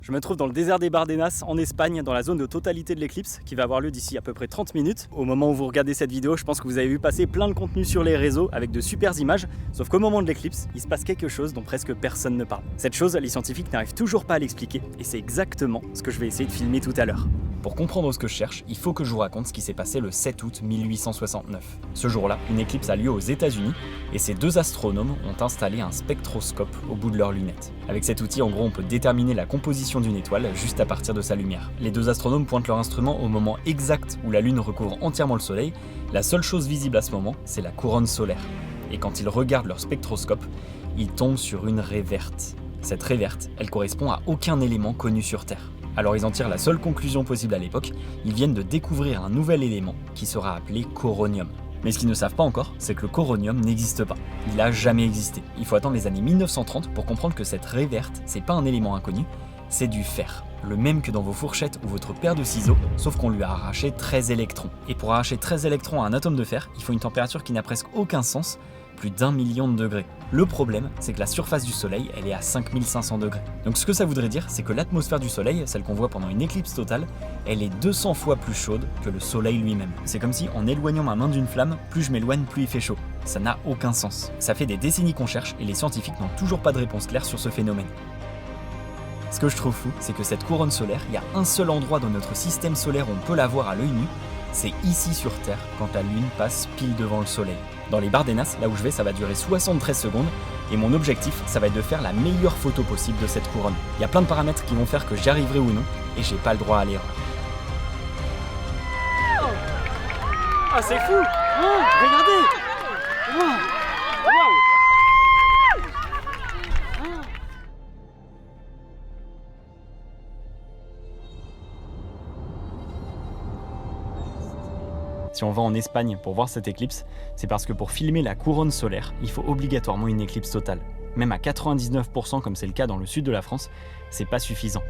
Je me trouve dans le désert des Bardenas en Espagne, dans la zone de totalité de l'éclipse qui va avoir lieu d'ici à peu près 30 minutes. Au moment où vous regardez cette vidéo, je pense que vous avez vu passer plein de contenu sur les réseaux avec de super images, sauf qu'au moment de l'éclipse, il se passe quelque chose dont presque personne ne parle. Cette chose, les scientifiques n'arrivent toujours pas à l'expliquer et c'est exactement ce que je vais essayer de filmer tout à l'heure. Pour comprendre ce que je cherche, il faut que je vous raconte ce qui s'est passé le 7 août 1869. Ce jour-là, une éclipse a lieu aux États-Unis et ces deux astronomes ont installé un spectroscope au bout de leurs lunettes. Avec cet outil, en gros, on peut déterminer la composition d'une étoile juste à partir de sa lumière. Les deux astronomes pointent leur instrument au moment exact où la Lune recouvre entièrement le Soleil. La seule chose visible à ce moment, c'est la couronne solaire. Et quand ils regardent leur spectroscope, ils tombent sur une raie verte. Cette raie verte, elle correspond à aucun élément connu sur Terre. Alors ils en tirent la seule conclusion possible à l'époque, ils viennent de découvrir un nouvel élément qui sera appelé coronium. Mais ce qu'ils ne savent pas encore, c'est que le coronium n'existe pas. Il n'a jamais existé. Il faut attendre les années 1930 pour comprendre que cette raie verte, c'est pas un élément inconnu, c'est du fer. Le même que dans vos fourchettes ou votre paire de ciseaux, sauf qu'on lui a arraché 13 électrons. Et pour arracher 13 électrons à un atome de fer, il faut une température qui n'a presque aucun sens, plus d'1 million de degrés. Le problème, c'est que la surface du Soleil, elle est à 5500 degrés. Donc ce que ça voudrait dire, c'est que l'atmosphère du Soleil, celle qu'on voit pendant une éclipse totale, elle est 200 fois plus chaude que le Soleil lui-même. C'est comme si, en éloignant ma main d'une flamme, plus je m'éloigne, plus il fait chaud. Ça n'a aucun sens. Ça fait des décennies qu'on cherche et les scientifiques n'ont toujours pas de réponse claire sur ce phénomène. Ce que je trouve fou, c'est que cette couronne solaire, il y a un seul endroit dans notre système solaire où on peut la voir à l'œil nu, c'est ici sur Terre, quand la Lune passe pile devant le Soleil. Dans les Bardenas, là où je vais, ça va durer 73 secondes, et mon objectif, ça va être de faire la meilleure photo possible de cette couronne. Il y a plein de paramètres qui vont faire que j'y arriverai ou non, et j'ai pas le droit à l'erreur. Ah, c'est fou! Oh, regardez! Wow. Wow. Si on va en Espagne pour voir cette éclipse, c'est parce que pour filmer la couronne solaire, il faut obligatoirement une éclipse totale. Même à 99% comme c'est le cas dans le sud de la France, c'est pas suffisant.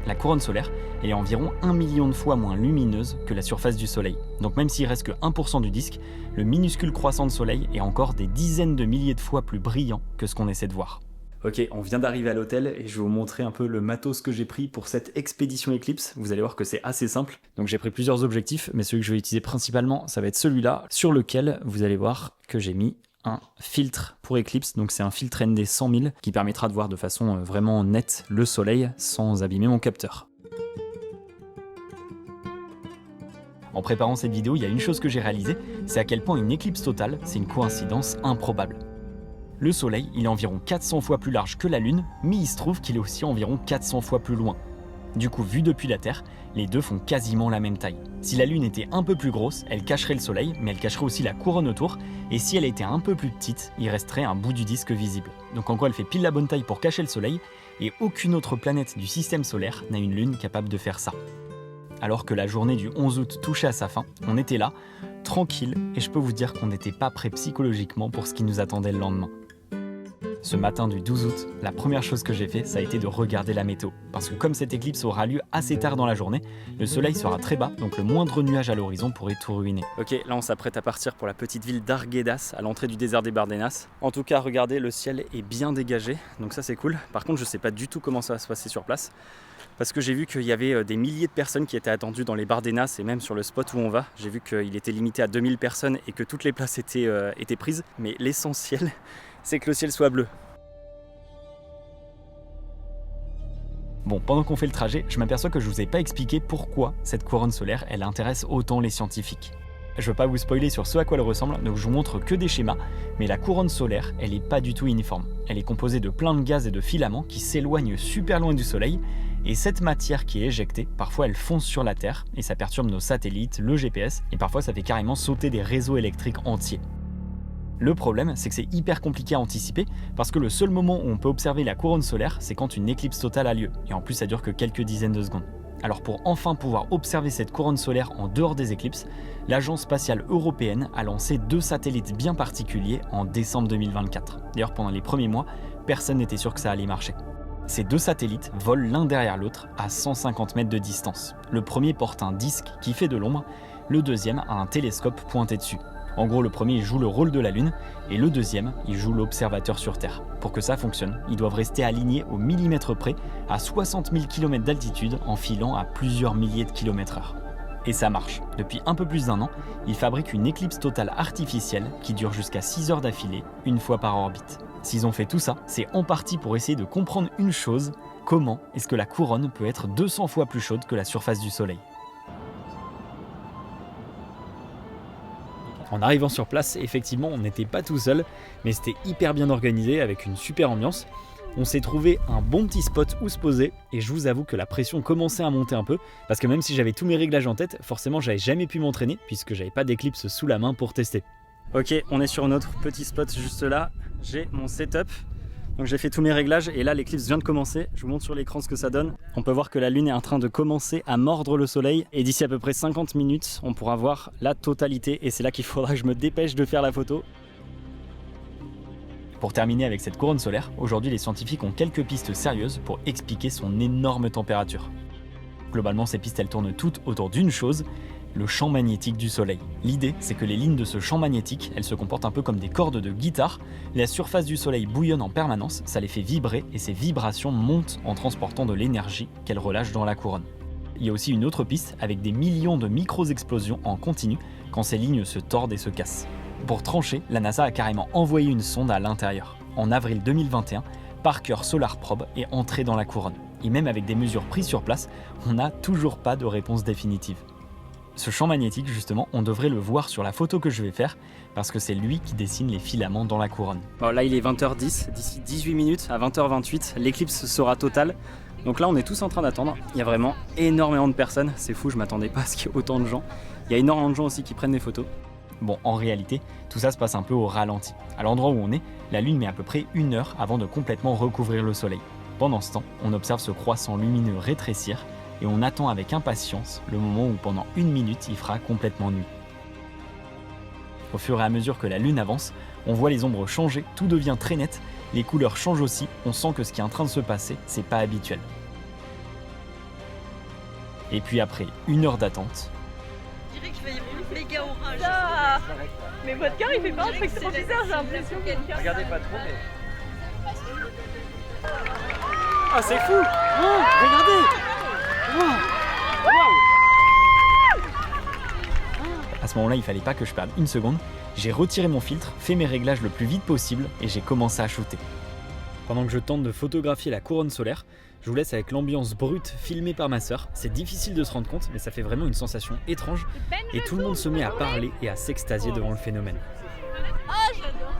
La couronne solaire, elle est environ 1 million de fois moins lumineuse que la surface du Soleil. Donc même s'il reste que 1% du disque, le minuscule croissant de Soleil est encore des dizaines de milliers de fois plus brillant que ce qu'on essaie de voir. Ok, on vient d'arriver à l'hôtel et je vais vous montrer un peu le matos que j'ai pris pour cette expédition éclipse. Vous allez voir que c'est assez simple. Donc j'ai pris plusieurs objectifs, mais celui que je vais utiliser principalement, ça va être celui-là, sur lequel vous allez voir que j'ai mis un filtre pour éclipse. Donc c'est un filtre ND 100 000 qui permettra de voir de façon vraiment nette le soleil sans abîmer mon capteur. En préparant cette vidéo, il y a une chose que j'ai réalisée, c'est à quel point une éclipse totale, c'est une coïncidence improbable. Le Soleil, il est environ 400 fois plus large que la Lune, mais il se trouve qu'il est aussi environ 400 fois plus loin. Du coup, vu depuis la Terre, les deux font quasiment la même taille. Si la Lune était un peu plus grosse, elle cacherait le Soleil, mais elle cacherait aussi la couronne autour, et si elle était un peu plus petite, il resterait un bout du disque visible. Donc en quoi elle fait pile la bonne taille pour cacher le Soleil, et aucune autre planète du système solaire n'a une Lune capable de faire ça. Alors que la journée du 11 août touchait à sa fin, on était là, tranquille, et je peux vous dire qu'on n'était pas prêt psychologiquement pour ce qui nous attendait le lendemain. Ce matin du 12 août, la première chose que j'ai fait, ça a été de regarder la météo. Parce que comme cette éclipse aura lieu assez tard dans la journée, le soleil sera très bas, donc le moindre nuage à l'horizon pourrait tout ruiner. Ok, là on s'apprête à partir pour la petite ville d'Arguedas, à l'entrée du désert des Bardenas. En tout cas, regardez, le ciel est bien dégagé, donc ça c'est cool. Par contre, je sais pas du tout comment ça va se passer sur place. Parce que j'ai vu qu'il y avait des milliers de personnes qui étaient attendues dans les Bardenas et même sur le spot où on va. J'ai vu qu'il était limité à 2000 personnes et que toutes les places étaient prises. Mais l'essentiel, c'est que le ciel soit bleu. Bon, pendant qu'on fait le trajet, je m'aperçois que je vous ai pas expliqué pourquoi cette couronne solaire, elle intéresse autant les scientifiques. Je veux pas vous spoiler sur ce à quoi elle ressemble, donc je vous montre que des schémas, mais la couronne solaire, elle est pas du tout uniforme. Elle est composée de plein de gaz et de filaments qui s'éloignent super loin du soleil, et cette matière qui est éjectée, parfois elle fonce sur la Terre, et ça perturbe nos satellites, le GPS, et parfois ça fait carrément sauter des réseaux électriques entiers. Le problème, c'est que c'est hyper compliqué à anticiper, parce que le seul moment où on peut observer la couronne solaire, c'est quand une éclipse totale a lieu, et en plus ça dure que quelques dizaines de secondes. Alors pour enfin pouvoir observer cette couronne solaire en dehors des éclipses, l'Agence spatiale européenne a lancé 2 satellites bien particuliers en décembre 2024. D'ailleurs pendant les premiers mois, personne n'était sûr que ça allait marcher. Ces 2 satellites volent l'un derrière l'autre à 150 mètres de distance. Le premier porte un disque qui fait de l'ombre, le deuxième a un télescope pointé dessus. En gros, le premier il joue le rôle de la Lune et le deuxième il joue l'observateur sur Terre. Pour que ça fonctionne, ils doivent rester alignés au millimètre près à 60 000 km d'altitude en filant à plusieurs milliers de kilomètres/heure. Et ça marche. Depuis un peu plus d'1 an, ils fabriquent une éclipse totale artificielle qui dure jusqu'à 6 heures d'affilée, une fois par orbite. S'ils ont fait tout ça, c'est en partie pour essayer de comprendre une chose: comment est-ce que la couronne peut être 200 fois plus chaude que la surface du Soleil? En arrivant sur place, effectivement, on n'était pas tout seul, mais c'était hyper bien organisé avec une super ambiance. On s'est trouvé un bon petit spot où se poser et je vous avoue que la pression commençait à monter un peu parce que même si j'avais tous mes réglages en tête, forcément j'avais jamais pu m'entraîner puisque j'avais pas d'éclipse sous la main pour tester. Ok, on est sur notre petit spot juste là, j'ai mon setup. Donc j'ai fait tous mes réglages et là l'éclipse vient de commencer. Je vous montre sur l'écran ce que ça donne. On peut voir que la Lune est en train de commencer à mordre le Soleil et d'ici à peu près 50 minutes, on pourra voir la totalité et c'est là qu'il faudra que je me dépêche de faire la photo. Pour terminer avec cette couronne solaire, aujourd'hui les scientifiques ont quelques pistes sérieuses pour expliquer son énorme température. Globalement, ces pistes elles tournent toutes autour d'une chose: le champ magnétique du Soleil. L'idée, c'est que les lignes de ce champ magnétique, elles se comportent un peu comme des cordes de guitare. La surface du Soleil bouillonne en permanence, ça les fait vibrer et ces vibrations montent en transportant de l'énergie qu'elles relâchent dans la couronne. Il y a aussi une autre piste avec des millions de micro-explosions en continu quand ces lignes se tordent et se cassent. Pour trancher, la NASA a carrément envoyé une sonde à l'intérieur. En avril 2021, Parker Solar Probe est entré dans la couronne. Et même avec des mesures prises sur place, on n'a toujours pas de réponse définitive. Ce champ magnétique, justement, on devrait le voir sur la photo que je vais faire parce que c'est lui qui dessine les filaments dans la couronne. Bon, là, il est 20h10. D'ici 18 minutes, à 20h28, l'éclipse sera totale. Donc là, on est tous en train d'attendre. Il y a vraiment énormément de personnes. C'est fou, je m'attendais pas à ce qu'il y ait autant de gens. Il y a énormément de gens aussi qui prennent des photos. Bon, en réalité, tout ça se passe un peu au ralenti. À l'endroit où on est, la Lune met à peu près 1 heure avant de complètement recouvrir le Soleil. Pendant ce temps, on observe ce croissant lumineux rétrécir et on attend avec impatience le moment où pendant 1 minute il fera complètement nuit. Au fur et à mesure que la Lune avance, on voit les ombres changer, tout devient très net, les couleurs changent aussi, on sent que ce qui est en train de se passer, c'est pas habituel. Et puis après 1 heure d'attente... Je dirais qu'il va y avoir une méga orage. Ah, mais votre cœur il fait pas un truc trop bizarre, j'ai l'impression. Regardez pas trop, mais... Ah, c'est fou! Oh, regardez! À ce moment-là, il fallait pas que je perde 1 seconde. J'ai retiré mon filtre, fait mes réglages le plus vite possible et j'ai commencé à shooter. Pendant que je tente de photographier la couronne solaire, je vous laisse avec l'ambiance brute filmée par ma sœur. C'est difficile de se rendre compte, mais ça fait vraiment une sensation étrange et tout le monde se met à parler et à s'extasier devant le phénomène. Ah, j'adore.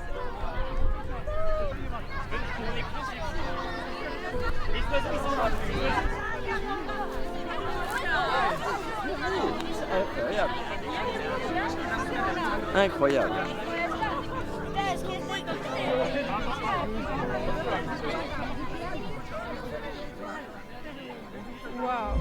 Incroyable. Waouh.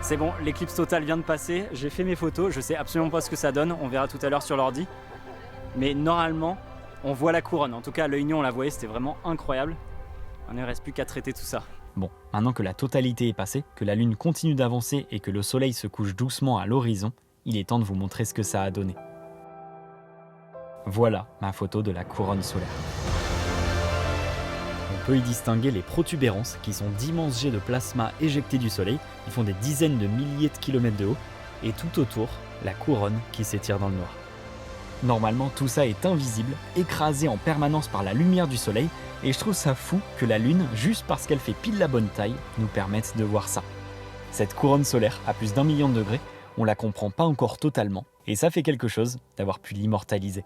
C'est bon, l'éclipse totale vient de passer, j'ai fait mes photos, je sais absolument pas ce que ça donne, on verra tout à l'heure sur l'ordi. Mais normalement, on voit la couronne, en tout cas à l'œil nu on la voyait, c'était vraiment incroyable. Il ne reste plus qu'à traiter tout ça. Bon, maintenant que la totalité est passée, que la Lune continue d'avancer et que le Soleil se couche doucement à l'horizon, il est temps de vous montrer ce que ça a donné. Voilà ma photo de la couronne solaire. On peut y distinguer les protubérances qui sont d'immenses jets de plasma éjectés du Soleil, qui font des dizaines de milliers de kilomètres de haut, et tout autour, la couronne qui s'étire dans le noir. Normalement, tout ça est invisible, écrasé en permanence par la lumière du Soleil, et je trouve ça fou que la Lune, juste parce qu'elle fait pile la bonne taille, nous permette de voir ça. Cette couronne solaire, à plus d'1 million de degrés, on la comprend pas encore totalement, et ça fait quelque chose d'avoir pu l'immortaliser.